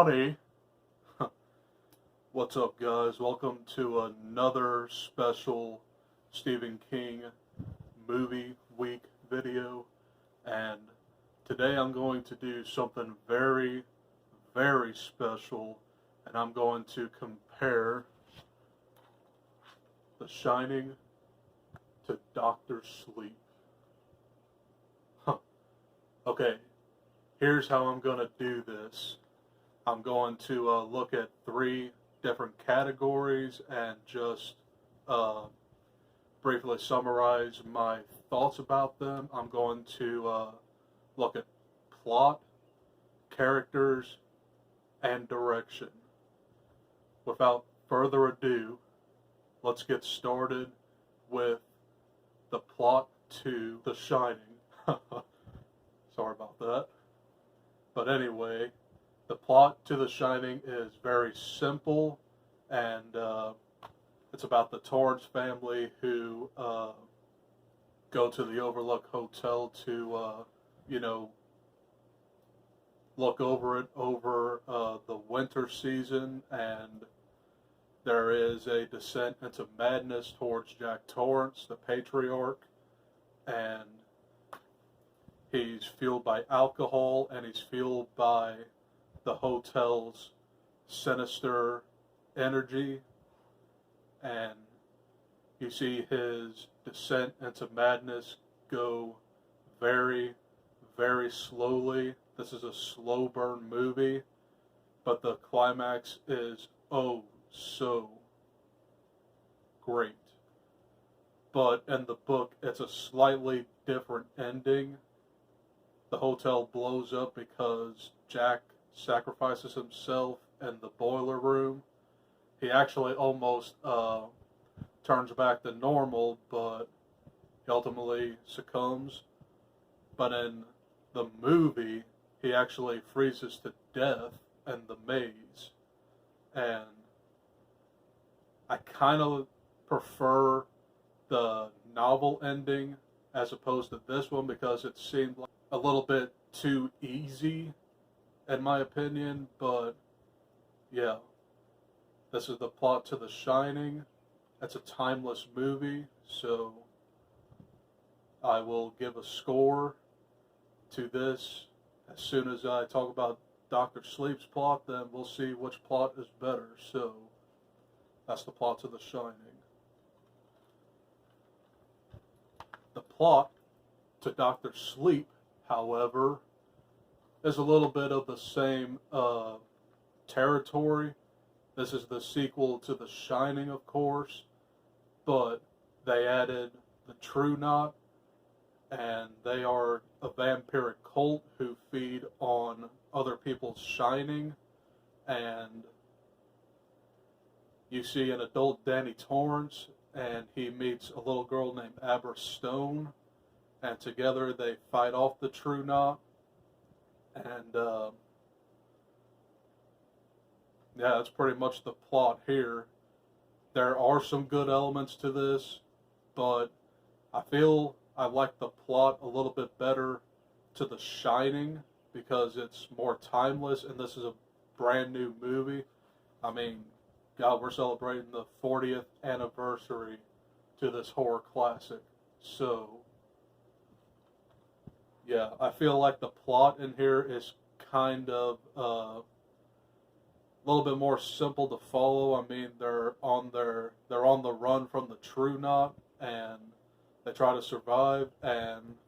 everybody. What's up, guys? Welcome to another special Stephen King movie week video. And today I'm going to do something very, very special. And I'm going to compare The Shining to Doctor Sleep. Okay, here's how I'm going to do this. I'm going to look at three different categories and just briefly summarize my thoughts about them. I'm going to look at plot, characters, and direction. Without further ado, let's get started with the plot to The Shining. Sorry about that. But anyway, the plot to The Shining is very simple, and it's about the Torrance family who go to the Overlook Hotel to, look over it over the winter season, and there is a descent into madness towards Jack Torrance, the patriarch, and he's fueled by alcohol, and he's fueled by the hotel's sinister energy, and you see his descent into madness go very, very slowly. This is a slow burn movie, but the climax is oh so great. But in the book, it's a slightly different ending. The hotel blows up because Jack sacrifices himself in the boiler room. He actually almost turns back to normal, but he ultimately succumbs. But in the movie, he actually freezes to death in the maze. And I kind of prefer the novel ending as opposed to this one because it seemed like a little bit too easy in my opinion, but yeah, this is the plot to The Shining. It's a timeless movie, so I will give a score to this. As soon as I talk about Dr. Sleep's plot, then we'll see which plot is better. So that's the plot to The Shining. The plot to Dr. Sleep, however, is a little bit of the same territory. This is the sequel to The Shining, of course, but they added the True Knot, and they are a vampiric cult who feed on other people's shining, and you see an adult Danny Torrance, and he meets a little girl named Abra Stone, and together they fight off the True Knot. And yeah, that's pretty much the plot here. There are some good elements to this, but I feel I like the plot a little bit better to The Shining because it's more timeless, and this is a brand new movie. I mean, God, we're celebrating the 40th anniversary to this horror classic. So yeah, I feel like the plot in here is kind of a little bit more simple to follow. I mean, they're on the run from the True Knot, and they try to survive. And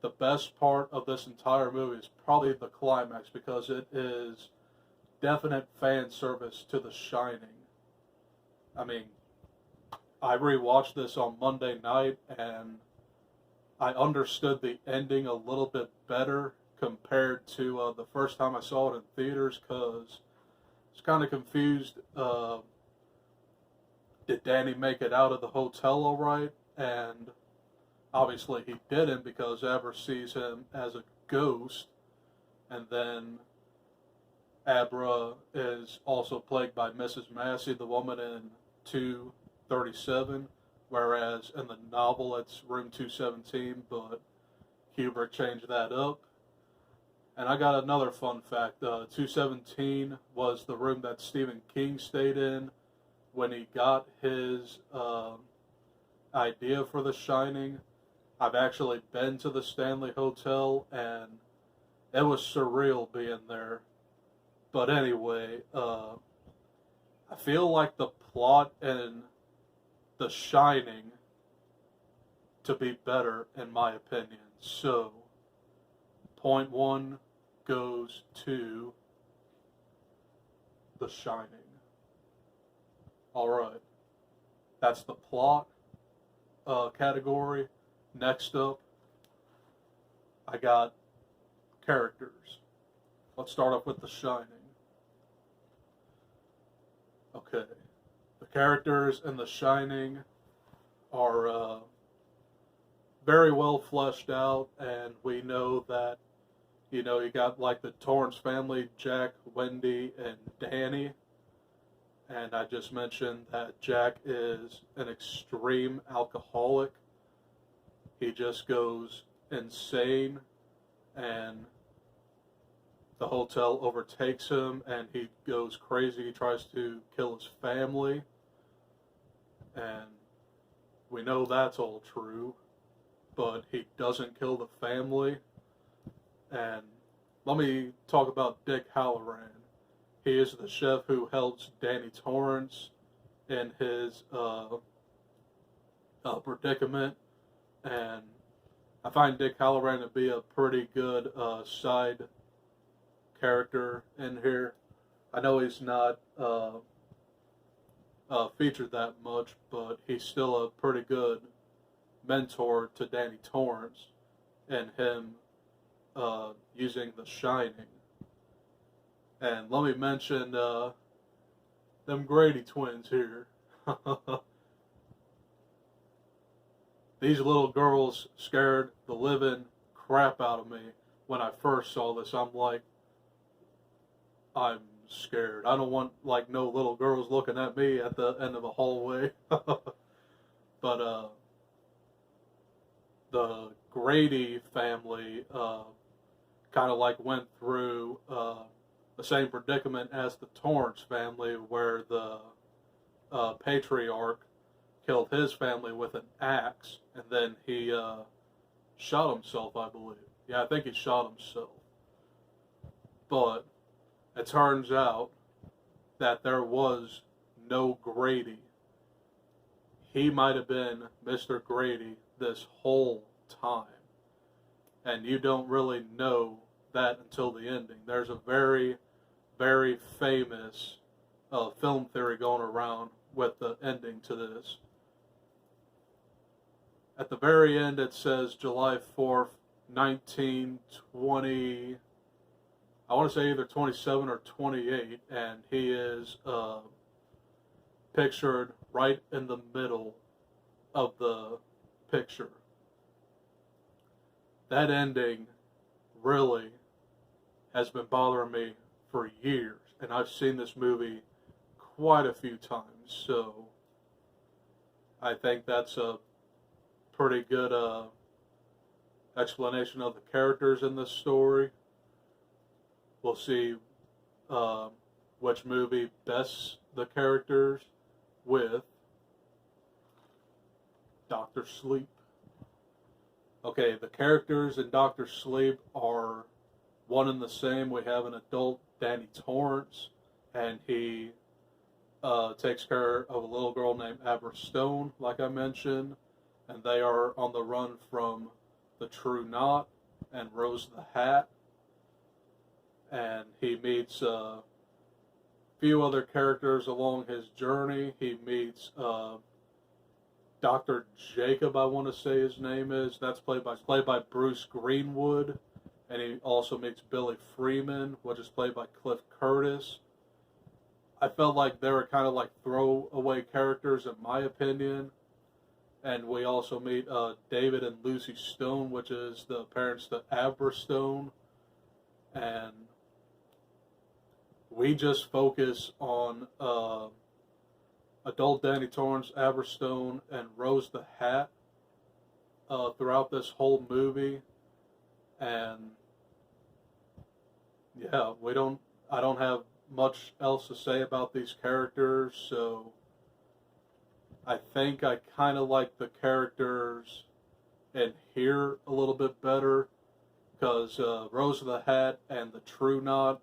the best part of this entire movie is probably the climax because it is definite fan service to The Shining. I mean, I rewatched this on Monday night, and I understood the ending a little bit better compared to the first time I saw it in theaters because I was kind of confused. Did Danny make it out of the hotel all right? And obviously he didn't because Abra sees him as a ghost, and then Abra is also plagued by Mrs. Massey, the woman in 237. Whereas in the novel it's room 217, but Kubrick changed that up. And I got another fun fact. 217 was the room that Stephen King stayed in when he got his idea for The Shining. I've actually been to the Stanley Hotel, and it was surreal being there. But anyway, I feel like the plot in The Shining to be better, in my opinion. So, point one goes to The Shining. Alright, that's the plot category. Next up, I got characters. Let's start off with The Shining. Okay, the characters in The Shining are very well fleshed out, and we know that, you got like the Torrance family, Jack, Wendy, and Danny. And I just mentioned that Jack is an extreme alcoholic. He just goes insane, and the hotel overtakes him, and he goes crazy. He tries to kill his family, and we know that's all true, but he doesn't kill the family. And let me talk about Dick Hallorann. He is the chef who helps Danny Torrance in his predicament, and I find Dick Hallorann to be a pretty good side character in here. I know he's not featured that much, but he's still a pretty good mentor to Danny Torrance, and him using The Shining. And let me mention them Grady twins here. These little girls scared the living crap out of me when I first saw this. I'm like, I'm scared. I don't want like no little girls looking at me at the end of a hallway. But the Grady family kind of like went through the same predicament as the Torrance family, where the patriarch killed his family with an axe, and then he shot himself, I believe. Yeah, I think he shot himself. But it turns out that there was no Grady. He might have been Mr. Grady this whole time. And you don't really know that until the ending. There's a very, very famous film theory going around with the ending to this. At the very end, it says July 4th, 1920. I want to say either 27 or 28, and he is pictured right in the middle of the picture. That ending really has been bothering me for years, and I've seen this movie quite a few times, so I think that's a pretty good explanation of the characters in this story. We'll see which movie bests the characters with Dr. Sleep. Okay, the characters in Dr. Sleep are one and the same. We have an adult Danny Torrance, and he takes care of a little girl named Abra Stone, like I mentioned, and they are on the run from the True Knot and Rose the Hat. And he meets a few other characters along his journey. He meets Dr. Jacob, I want to say his name is. That's played by Bruce Greenwood. And he also meets Billy Freeman, which is played by Cliff Curtis. I felt like they were kind of like throwaway characters, in my opinion. And we also meet David and Lucy Stone, which is the parents to Abra Stone. And we just focus on adult Danny Torrance, Abra Stone, and Rose the Hat throughout this whole movie. And yeah, I don't have much else to say about these characters, so I think I kind of like the characters in here a little bit better because Rose of the Hat and the True Knot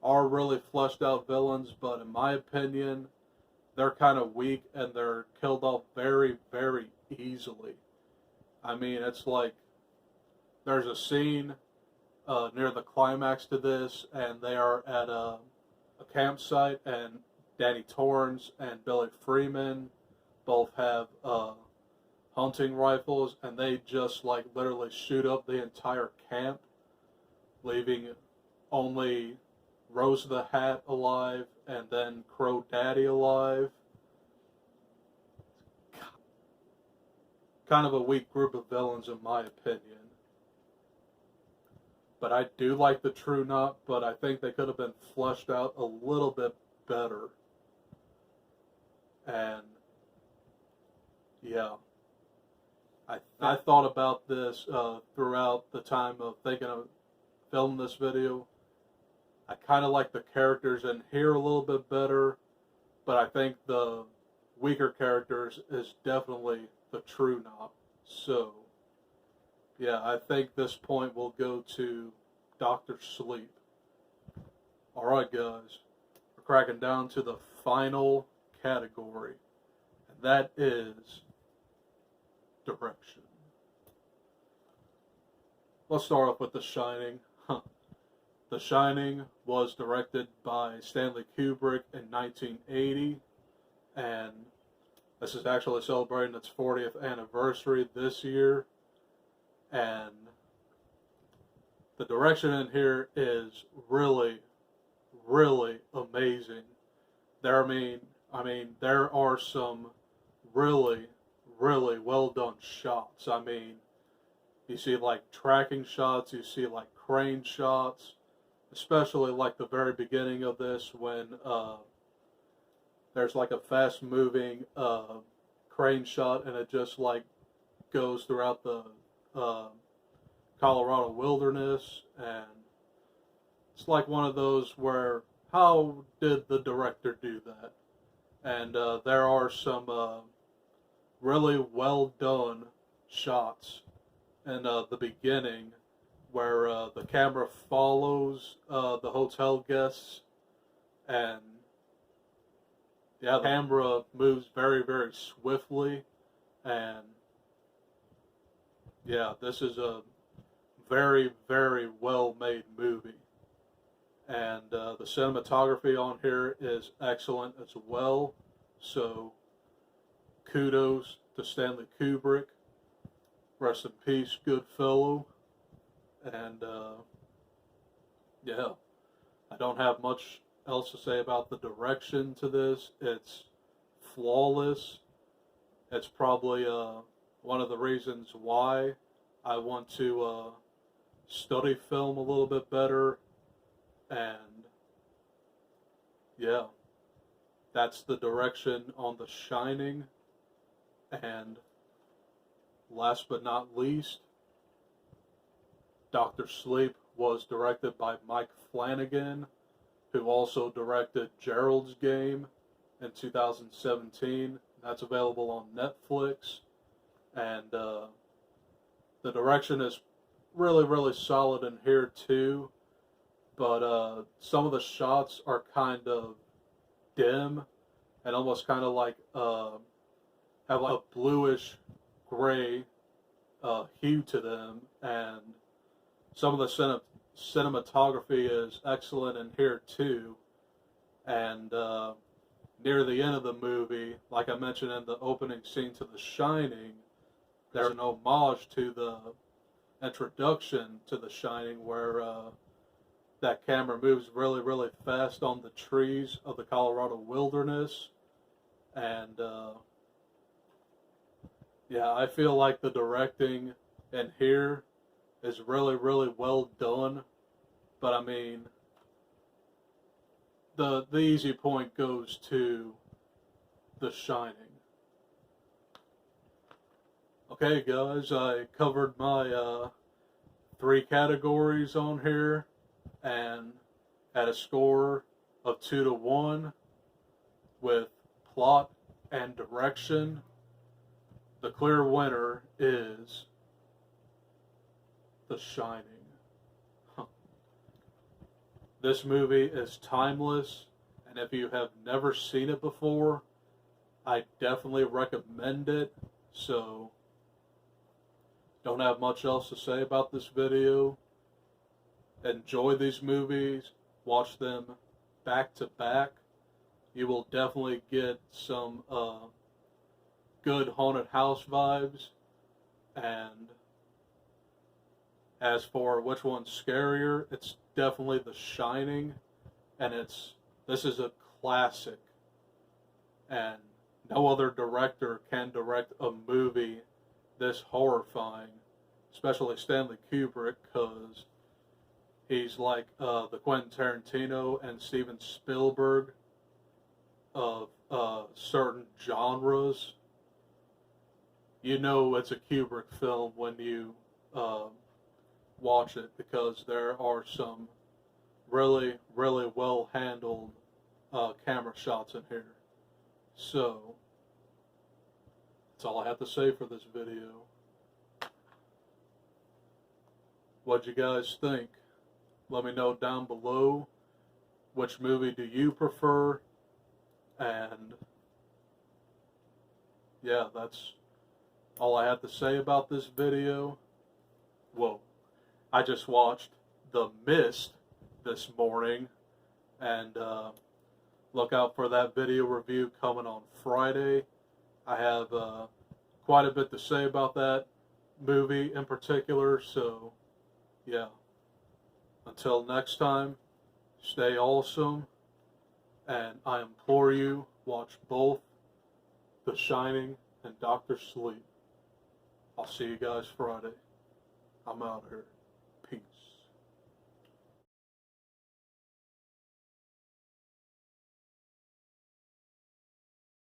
are really fleshed out villains, but in my opinion, they're kind of weak and they're killed off very, very easily. I mean, it's like there's a scene near the climax to this, and they are at a campsite, and Danny Torrance and Billy Freeman both have hunting rifles, and they just like literally shoot up the entire camp, leaving only Rose of the Hat alive and then Crow Daddy alive. Kind of a weak group of villains, in my opinion. But I do like the True Knot, but I think they could have been fleshed out a little bit better. And yeah, I thought about this throughout the time of thinking of filming this video. I kind of like the characters in here a little bit better, but I think the weaker characters is definitely the True Knot. So yeah, I think this point will go to Dr. Sleep. Alright, guys, we're cracking down to the final category, and that is direction. Let's start off with The Shining. The Shining was directed by Stanley Kubrick in 1980, and this is actually celebrating its 40th anniversary this year. And the direction in here is really, really amazing. There are some really, really well done shots. I mean, you see like tracking shots, you see like crane shots, especially like the very beginning of this when there's like a fast moving crane shot and it just like goes throughout the Colorado wilderness, and it's like one of those where how did the director do that? And there are some really well done shots in the beginning where the camera follows the hotel guests, and yeah, the camera moves very, very swiftly, and yeah, this is a very, very well made movie. And the cinematography on here is excellent as well. So kudos to Stanley Kubrick. Rest in peace, good fellow. And yeah, I don't have much else to say about the direction to this. It's flawless. It's probably one of the reasons why I want to study film a little bit better. And yeah, that's the direction on The Shining. And last but not least, Dr. Sleep was directed by Mike Flanagan, who also directed Gerald's Game in 2017. That's available on Netflix. And the direction is really, really solid in here too. But some of the shots are kind of dim and almost kind of like have like a bluish gray hue to them, and some of the cinematography is excellent in here too. And near the end of the movie, like I mentioned in the opening scene to The Shining, there's an homage to the introduction to The Shining where that camera moves really, really fast on the trees of the Colorado wilderness. And yeah, I feel like the directing in here is really, really well done. But I mean, the easy point goes to The Shining. Okay, guys, I covered my 3 categories on here. And at a score of 2-1 with plot and direction, the clear winner is The Shining. This movie is timeless, and if you have never seen it before, I definitely recommend it. So, don't have much else to say about this video. Enjoy these movies, watch them back to back. You will definitely get some good haunted house vibes. And as for which one's scarier, it's definitely The Shining, and this is a classic, and no other director can direct a movie this horrifying, especially Stanley Kubrick, because he's like the Quentin Tarantino and Steven Spielberg of certain genres. You know it's a Kubrick film when you watch it, because there are some really, really well handled camera shots in here. So, that's all I have to say for this video. What'd you guys think? Let me know down below. Which movie do you prefer? And yeah, that's all I have to say about this video. Whoa. I just watched The Mist this morning, and look out for that video review coming on Friday. I have quite a bit to say about that movie in particular, so yeah. Until next time, stay awesome, and I implore you, watch both The Shining and Dr. Sleep. I'll see you guys Friday. I'm out of here. Peace.